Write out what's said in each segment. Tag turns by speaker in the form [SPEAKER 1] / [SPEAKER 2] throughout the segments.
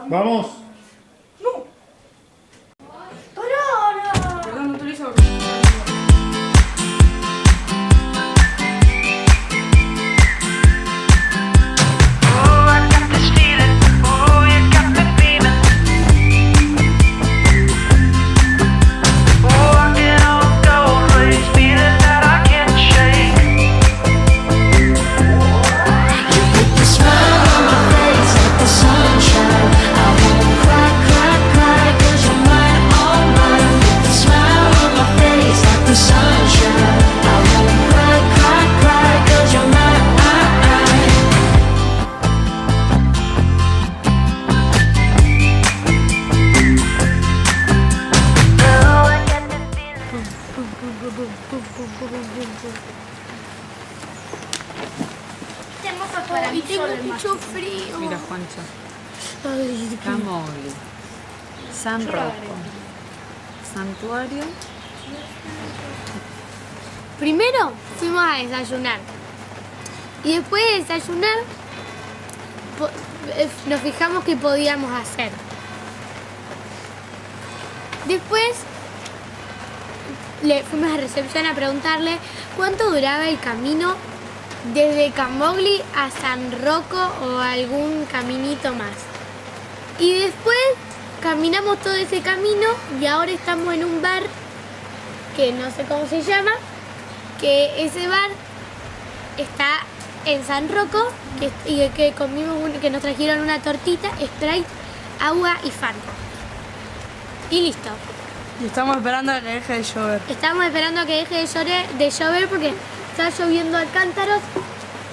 [SPEAKER 1] Vamos.
[SPEAKER 2] Perdón, no te lo hice.
[SPEAKER 3] Y tengo mucho frío.
[SPEAKER 2] Mira, Juancho.
[SPEAKER 3] Ay,
[SPEAKER 2] Camogli. San Rocco. Santuario.
[SPEAKER 3] primero fuimos a desayunar. Y después de desayunar, nos fijamos qué podíamos hacer. Después le fuimos a recepción a preguntarle cuánto duraba el camino desde Camogli a San Rocco o algún caminito más. Y después caminamos todo ese camino y ahora estamos en un bar que no sé cómo se llama, que ese bar está en San Rocco y que comimos que nos trajeron una tortita, Sprite, agua y Fanta. Y listo.
[SPEAKER 4] Y estamos esperando a que deje de llover.
[SPEAKER 3] Estamos esperando a que deje de llover porque está lloviendo a cántaros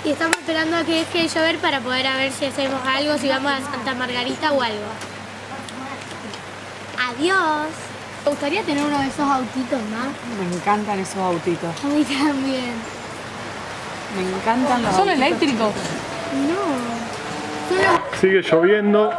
[SPEAKER 3] y estamos esperando a que deje de llover para poder a ver si hacemos algo, si vamos a Santa Margarita o algo. Adiós. Me gustaría tener uno de esos autitos más.
[SPEAKER 2] Me encantan esos autitos.
[SPEAKER 3] A mí también.
[SPEAKER 2] Me encantan los
[SPEAKER 4] ¿Son
[SPEAKER 2] autitos.
[SPEAKER 4] eléctricos?
[SPEAKER 3] No. Solo
[SPEAKER 1] Sigue lloviendo.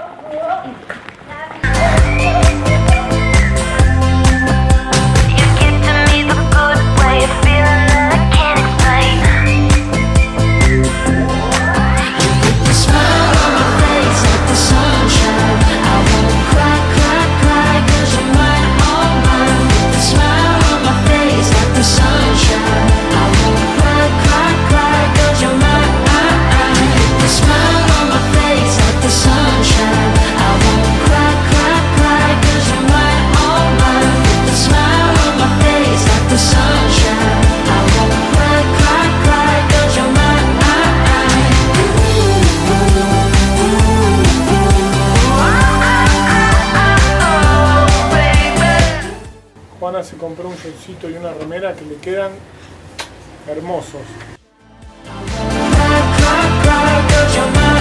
[SPEAKER 1] Juana se compró un shortcito y una remera que le quedan hermosos.
[SPEAKER 5] Cry, cry, cry, 'cause you're mine.